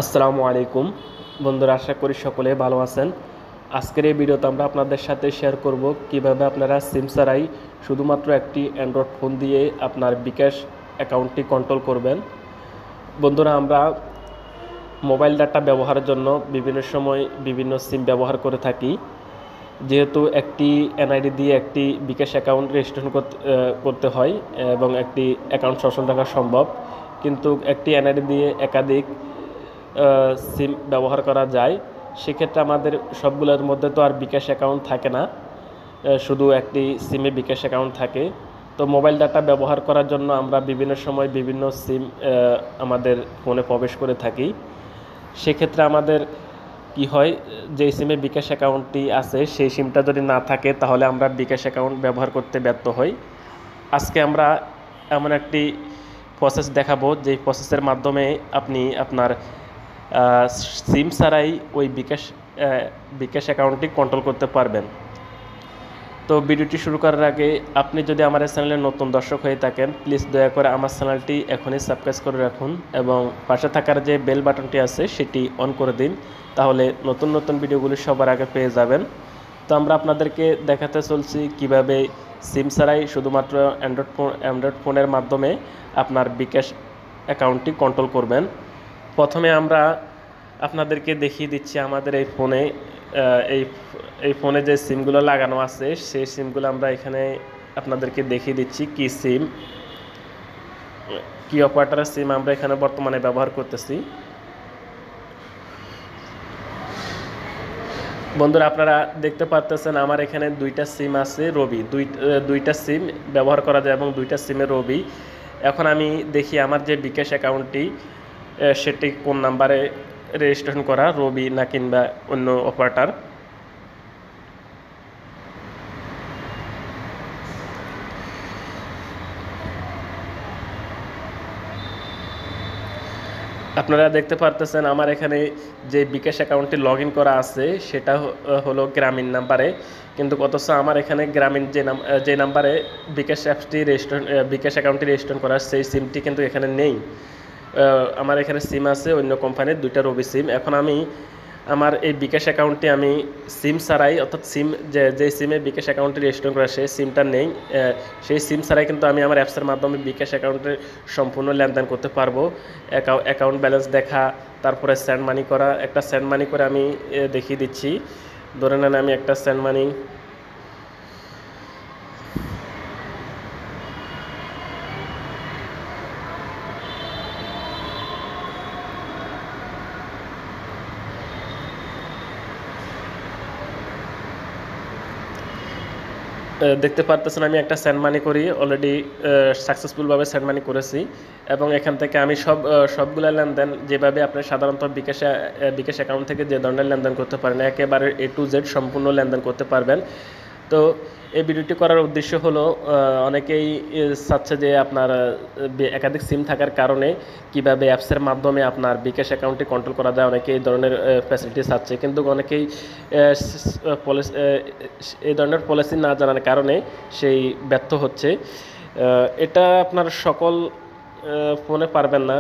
আসসালামু আলাইকুম বন্ধুরা, আশা করি সকলে ভালো আছেন। আজকের এই ভিডিওতে আমরা আপনাদের সাথে শেয়ার করব কিভাবে আপনারা সিম ছাড়াই শুধুমাত্র একটি অ্যান্ড্রয়েড ফোন দিয়ে আপনার বিকাশ অ্যাকাউন্টটি কন্ট্রোল করবেন। বন্ধুরা, আমরা মোবাইল ডাটা ব্যবহারের জন্য বিভিন্ন সময় বিভিন্ন সিম ব্যবহার করে থাকি। যেহেতু একটি এনআইডি দিয়ে একটি বিকাশ অ্যাকাউন্ট রেজিস্ট্রেশন করতে হয় এবং একটি অ্যাকাউন্ট সচল রাখা সম্ভব, কিন্তু একটি এনআইডি দিয়ে একাধিক সিম ব্যবহার করা যায়। সেক্ষেত্রে আমাদের সবগুলোর মধ্যে তো আর বিকাশ অ্যাকাউন্ট থাকে না, শুধু একটি সিমে বিকাশ অ্যাকাউন্ট থাকে। তো মোবাইল ডাটা ব্যবহার করার জন্য আমরা বিভিন্ন সময় বিভিন্ন সিম আমাদের ফোনে প্রবেশ করে থাকি। সেক্ষেত্রে আমাদের কি হয়, যে সিমে বিকাশ অ্যাকাউন্টটি আছে সেই সিমটা যদি না থাকে তাহলে আমরা বিকাশ অ্যাকাউন্ট ব্যবহার করতে ব্যর্থ হই। আজকে আমরা এমন একটি প্রসেস দেখাবো, যেই প্রসেসের মাধ্যমে আপনি আপনার সিম ছাড়াই ওই বিকাশ অ্যাকাউন্টটি কন্ট্রোল করতে পারবেন। তো ভিডিওটি শুরু করার আগে আপনি যদি আমার চ্যানেলের নতুন দর্শক হয়ে থাকেন, প্লিজ দয়া করে আমার চ্যানেলটি এখনই সাবস্ক্রাইব করে রাখুন এবং পাশে থাকার যে বেল বাটনটি আছে সেটি অন করে দিন, তাহলে নতুন নতুন ভিডিওগুলি সবার আগে পেয়ে যাবেন। তো আমরা আপনাদেরকে দেখাতে চলছি কিভাবে সিম ছাড়াই শুধুমাত্র অ্যান্ড্রয়েড ফোনের মাধ্যমে আপনার বিকাশ অ্যাকাউন্টটি কন্ট্রোল করবেন। প্রথমে আমরা আপনাদেরকে দেখিয়ে দিচ্ছি আমাদের এই ফোনে এই ফোনে যে সিমগুলো লাগানো আছে সেই সিমগুলো আমরা এখানে আপনাদেরকে দেখিয়ে দিচ্ছি কি অপারেটরের সিম আমরা এখানে বর্তমানে ব্যবহার করতেছি। বন্ধুরা, আপনারা দেখতে পাচ্ছেন আমার এখানে দুইটা সিম আছে রবি, দুইটা সিম ব্যবহার করা যায় এবং দুইটা সিমে রবি। এখন আমি দেখি আমার যে বিকাশ অ্যাকাউন্টটি সেটি কোন নাম্বারে রেজিস্ট্রেশন করা, রবি না কিংবা অন্য অপারেটর। আপনারা দেখতে পারতেছেন আমার এখানে যে বিকাশ অ্যাকাউন্টটি লগ ইন করা আছে সেটা হলো গ্রামীণ নাম্বারে, কিন্তু অথচ আমার এখানে গ্রামীণ যে নাম্বারে বিকাশ বিকাশ অ্যাকাউন্টটি রেজিস্ট্রেশন করা সেই সিমটি কিন্তু এখানে নেই। আমার এখানে সিম আছে অন্য কোম্পানির দুইটা রবি সিম। এখন আমি আমার এই বিকাশ অ্যাকাউন্টটি আমি সিম ছাড়াই, অর্থাৎ যে সিমে বিকাশ অ্যাকাউন্টটি রেজিস্ট্রেশন করা সেই সিমটা নেই, সেই সিম ছাড়াই কিন্তু আমি আমার অ্যাপসের মাধ্যমে বিকাশ অ্যাকাউন্টে সম্পূর্ণ লেনদেন করতে পারবো। অ্যাকাউন্ট ব্যালেন্স দেখা, তারপরে সেন্ড মানি করা। একটা সেন্ড মানি করে আমি দেখিয়ে দিচ্ছি। ধরে নেন আমি একটা সেন্ড মানি দেখতে পারতেছেন আমি একটা সেন্ড মানি করি, অলরেডি সাকসেসফুলভাবে সেন্ড মানি করেছি এবং এখান থেকে আমি সবগুলো লেনদেন যেভাবে আপনি সাধারণত বিকাশ অ্যাকাউন্ট থেকে যে ধরনের লেনদেন করতে পারেন একেবারে A to Z সম্পূর্ণ লেনদেন করতে পারবেন। তো এই ভিডিওটি করার উদ্দেশ্য হলো, অনেকেই চাচ্ছে যে আপনার একাধিক সিম থাকার কারণে কিভাবে অ্যাপসের মাধ্যমে আপনার বিকাশ অ্যাকাউন্টটি কন্ট্রোল করা যায়, অনেকে এই ধরনের ফ্যাসিলিটি চাচ্ছে, কিন্তু অনেকেই এই ধরনের পলিসি না জানার কারণে সেই ব্যর্থ হচ্ছে। এটা আপনার সকল ফোনে পারবেন না,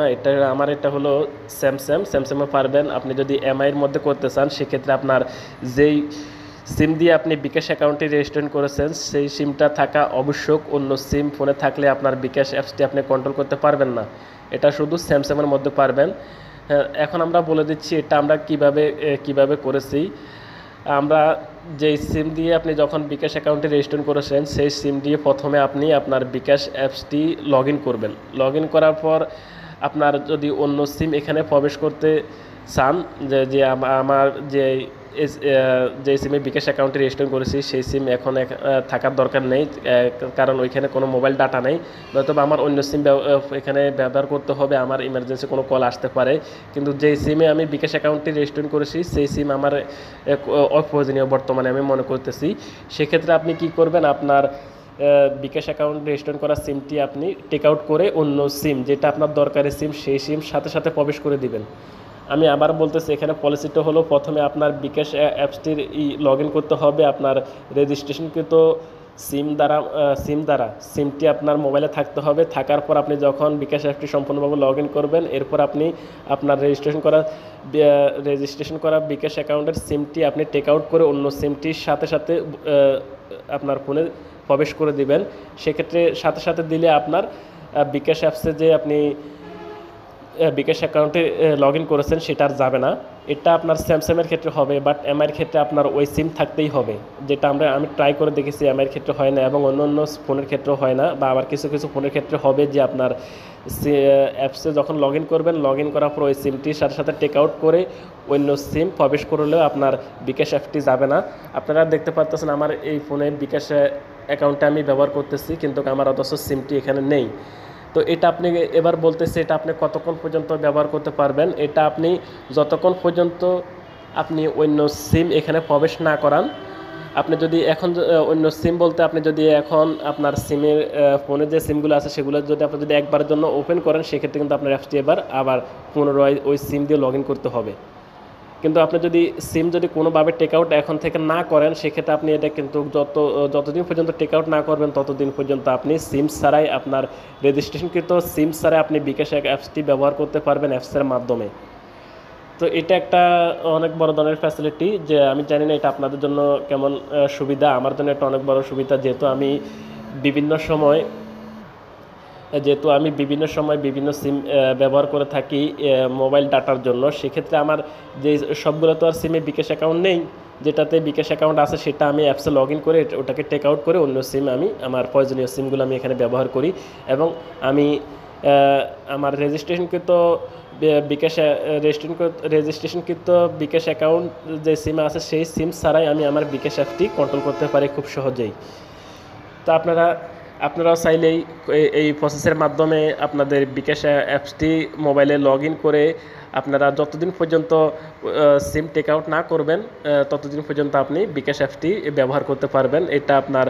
এটা হলো স্যামসাংয়ে পারবেন। আপনি যদি এমআইয়ের মধ্যে করতে চান সেক্ষেত্রে আপনার যেই সিম দিয়ে আপনি বিকাশ অ্যাকাউন্টটি রেজিস্ট্রেশন করেছেন সেই সিমটা থাকা আবশ্যক, অন্য সিম ফোনে থাকলে আপনার বিকাশ অ্যাপসটি আপনি কন্ট্রোল করতে পারবেন না। এটা শুধু স্যামসাংয়ের মধ্যে পারবেন। এখন আমরা বলে দিচ্ছি এটা আমরা কিভাবে করেছি। আমরা যেই সিম দিয়ে আপনি যখন বিকাশ অ্যাকাউন্টে রেজিস্ট্রেশন করেছেন সেই সিম দিয়ে প্রথমে আপনি আপনার বিকাশ অ্যাপসটি লগ ইন করবেন। লগ ইন করার পর আপনার যদি অন্য সিম এখানে প্রবেশ করতে চান, যে আমার যে সিমে বিকাশ অ্যাকাউন্টে রেজিস্ট্রেশন করেছি সেই সিম এখন থাকার দরকার নেই, কারণ ওইখানে কোনো মোবাইল ডাটা নেই, নয়তো আমার অন্য সিম এখানে ব্যবহার করতে হবে, আমার ইমার্জেন্সি কোনো কল আসতে পারে। কিন্তু যেই সিমে আমি বিকাশ অ্যাকাউন্টটি রেজিস্ট্রেশন করেছি সেই সিম আমার অপ্রয়োজনীয় বর্তমানে আমি মনে করতেছি। সেক্ষেত্রে আপনি কি করবেন, আপনার বিকাশ অ্যাকাউন্ট রেজিস্ট্রেশন করা সিমটি আপনি টেক আউট করে অন্য সিম যেটা আপনার দরকারি সিম সেই সিম সাথে সাথে প্রবেশ করে দিবেন। আমি আবার বলতেছি, এখানে পলিসিটা হলো প্রথমে আপনার বিকাশ অ্যাপসটির লগ ইন করতে হবে আপনার রেজিস্ট্রেশনকৃত সিম দ্বারা সিমটি আপনার মোবাইলে থাকতে হবে। থাকার পর আপনি যখন বিকাশ অ্যাপটি সম্পূর্ণভাবে লগ ইন করবেন, এরপর আপনি আপনার রেজিস্ট্রেশন করা বিকাশ অ্যাকাউন্টের সিমটি আপনি টেক আউট করে অন্য সিমটির সাথে সাথে আপনার ফোনে প্রবেশ করে দিবেন। সেক্ষেত্রে সাথে সাথে দিলে আপনার বিকাশ অ্যাপসে যে আপনি বিকাশ অ্যাকাউন্টে লগ ইন করেছেন সেটা আর যাবে না। এটা আপনার স্যামসাংয়ের ক্ষেত্রে হবে, বাট এমআইয়ের ক্ষেত্রে আপনার ওই সিম থাকতেই হবে, যেটা আমি ট্রাই করে দেখেছি এমআইয়ের ক্ষেত্রে হয় না, এবং অন্য অন্য ফোনের ক্ষেত্রেও হয় না। বা আবার কিছু কিছু ফোনের ক্ষেত্রে হবে যে আপনার অ্যাপসে যখন লগ ইন করবেন, লগ ইন করার পর ওই সিমটির সাথে সাথে টেক আউট করে অন্য সিম প্রবেশ করলেও আপনার বিকাশ অ্যাপটি যাবে না। আপনারা দেখতে পাচ্ছেন আমার এই ফোনে বিকাশ অ্যাকাউন্টটা আমি ব্যবহার করতেছি, কিন্তু আমার অথচ সিমটি এখানে নেই। তো এটা আপনি এবার বলতেছে এটা আপনি কতক্ষণ পর্যন্ত ব্যবহার করতে পারবেন। এটা আপনি যতক্ষণ পর্যন্ত আপনি অন্য সিম এখানে প্রবেশ না করান। আপনি যদি এখন অন্য সিম বলতে আপনি যদি এখন আপনার সিমের ফোনে যে সিমগুলো আছে সেগুলো যদি আপনি যদি একবারের জন্য ওপেন করেন, সেক্ষেত্রে কিন্তু আপনার অ্যাপসটি এবার আবার পুনরায় ওই সিম দিয়ে লগ ইন করতে হবে। কিন্তু আপনি যদি সিম যদি কোনোভাবে টেক আউট এখন থেকে না করেন, সেক্ষেত্রে আপনি এটা কিন্তু যতদিন পর্যন্ত টেক আউট না করবেন ততদিন পর্যন্ত আপনি সিম ছাড়াই আপনার রেজিস্ট্রেশনকৃত সিম ছাড়াই আপনি বিকাশ অ্যাপসটি ব্যবহার করতে পারবেন অ্যাপসের মাধ্যমে। তো এটা একটা অনেক বড় ধরনের ফ্যাসিলিটি, যে আমি জানি না এটা আপনাদের জন্য কেমন সুবিধা। আমার জন্য এটা অনেক বড় সুবিধা, যেহেতু আমি বিভিন্ন সময় বিভিন্ন সিম ব্যবহার করে থাকি মোবাইল ডাটার জন্য। সেক্ষেত্রে আমার যে সবগুলো তো আর সিমে বিকাশ অ্যাকাউন্ট নেই, যেটাতে বিকাশ অ্যাকাউন্ট আছে সেটা আমি অ্যাপসে লগ ইন করে ওটাকে টেক আউট করে অন্য সিম আমি আমার প্রয়োজনীয় সিমগুলো আমি এখানে ব্যবহার করি। এবং আমি আমার রেজিস্ট্রেশনকৃত বিকাশ অ্যাকাউন্ট যে সিম আছে সেই সিম ছাড়াই আমি আমার বিকাশ অ্যাপটি কন্ট্রোল করতে পারি খুব সহজেই। তো আপনারাও চাইলেই এই প্রসেসের মাধ্যমে আপনাদের বিকাশ অ্যাপসটি মোবাইলে লগ ইন করে আপনারা যতদিন পর্যন্ত সিম টেক আউট না করবেন ততদিন পর্যন্ত আপনি বিকাশ অ্যাপসটি ব্যবহার করতে পারবেন। এটা আপনার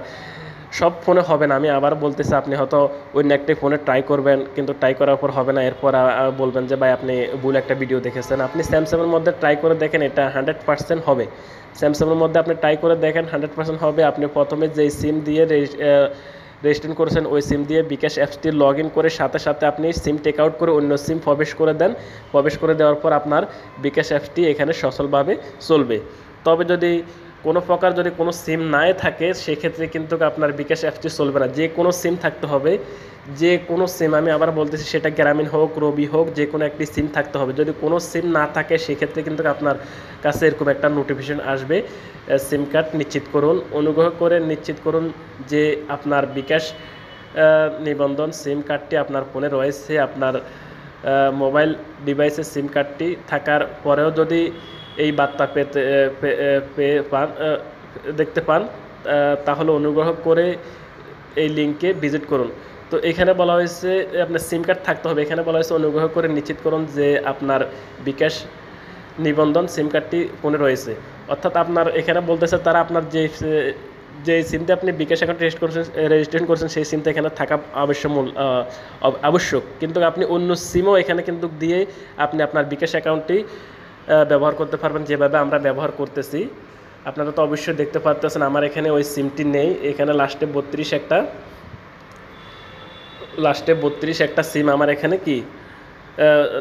সব ফোনে হবে না, আমি আবার বলতেছি। আপনি হয়তো অন্য একটি ফোনে ট্রাই করবেন, কিন্তু ট্রাই করার পর হবে না, এরপর বলবেন যে ভাই আপনি ভুল একটা ভিডিও দেখেছেন। আপনি স্যামসাংয়ের মধ্যে ট্রাই করে দেখেন, এটা 100% হবে। স্যামসাংয়ের মধ্যে আপনি ট্রাই করে দেখেন, 100% হবে। আপনি প্রথমে যেই সিম দিয়ে রেজিস্ট্রেশন করেছেন ওই সিম দিয়ে বিকাশ অ্যাপসটি লগ ইন করে সাথে সাথে আপনি সিম টেক আউট করে অন্য সিম প্রবেশ করে দেন। প্রবেশ করে দেওয়ার পর আপনার বিকাশ অ্যাপসটি এখানে সচলভাবে চলবে। তবে যদি কোনো সিম নাই থাকে, সেক্ষেত্রে কিন্তু আপনার বিকাশ অ্যাপসটি চলবে না। যে কোনো সিম থাকতে হবে, যে কোনো সিম, আমি আবার বলতেছি, সেটা গ্রামীণ হোক, রবি হোক, যে কোনো একটি সিম থাকতে হবে। যদি কোনো সিম না থাকে, সেক্ষেত্রে কিন্তু আপনার কাছে এরকম একটা নোটিফিকেশন আসবে, সিম কার্ড নিশ্চিত করুন। অনুগ্রহ করে নিশ্চিত করুন যে আপনার বিকাশ নিবন্ধন সিম কার্ডটি আপনার ফোনে রয়েছে। আপনার মোবাইল ডিভাইসে সিম কার্ডটি থাকার পরেও যদি এই বার্তা দেখতে পান, তাহলে অনুগ্রহ করে এই লিঙ্কে ভিজিট করুন। তো এখানে বলা হয়েছে আপনার সিম কার্ড থাকতে হবে। এখানে বলা হয়েছে অনুগ্রহ করে নিশ্চিত করুন যে আপনার বিকাশ নিবন্ধন সিম কার্ডটি ফোনে রয়েছে। অর্থাৎ আপনার এখানে বলতেছে তারা আপনার যে সিমতে আপনি বিকাশ অ্যাকাউন্ট রেজিস্ট্রেশন করছেন সেই সিমটা এখানে থাকা আবশ্যক। কিন্তু আপনি অন্য সিমও এখানে কিন্তু দিয়ে আপনি আপনার বিকাশ অ্যাকাউন্টটি ব্যবহার করতে পারবেন, যেভাবে আমরা ব্যবহার করতেছি। আপনারা তো অবশ্যই দেখতে পাচ্ছেন আমার এখানে ওই সিমটি নেই। এখানে লাস্টে 32 একটা সিম আমার এখানে কি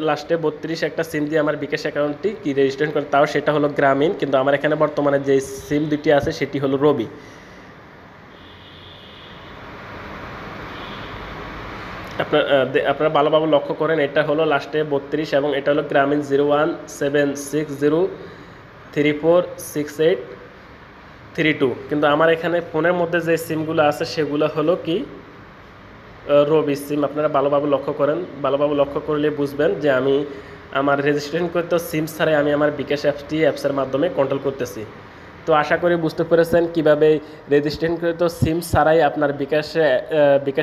লাস্টে 32 একটা সিম দিয়ে আমার বিকাশ অ্যাকাউন্টটি রেজিস্ট্রেশন করে, তাও সেটা হলো গ্রামীণ। কিন্তু আমার এখানে বর্তমানে যে সিম দুটি আছে সেটি হলো রবি। আপনারা ভালোভাবে লক্ষ্য করেন, এটা হলো লাস্টে 32 এবং এটা হলো গ্রামীণ 0176034683 কিন্তু আমার এখানে ফোনের মধ্যে যে সিমগুলো আছে সেগুলো হলো কি রবি সিম। আপনারা ভালোভাবে লক্ষ্য করেন, ভালোভাবে লক্ষ্য করলে বুঝবেন যে আমি আমার রেজিস্ট্রেশন করতে সিম ছাড়াই আমি আমার বিকাশ অ্যাপসের মাধ্যমে কন্ট্রোল করতেছি। তো আশা করি বুঝতে পেরেছেন কিভাবে রেজিস্ট্রেশন করে তো সিম ছাড়াই আপনার বিকাশ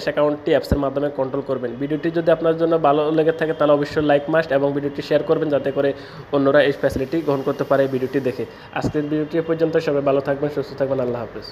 অ্যাকাউন্টটি অ্যাপসের মাধ্যমে কন্ট্রোল করবেন। ভিডিওটি যদি আপনার জন্য ভালো লেগে থাকে তাহলে অবশ্যই লাইক মাস্ট এবং ভিডিওটি শেয়ার করবেন, যাতে করে অন্যরা এই ফ্যাসিলিটি গ্রহণ করতে পারে ভিডিওটি দেখে। আজকের ভিডিওটি পর্যন্ত সবাই ভালো থাকবেন, সুস্থ থাকবেন। আল্লাহ হাফেজ।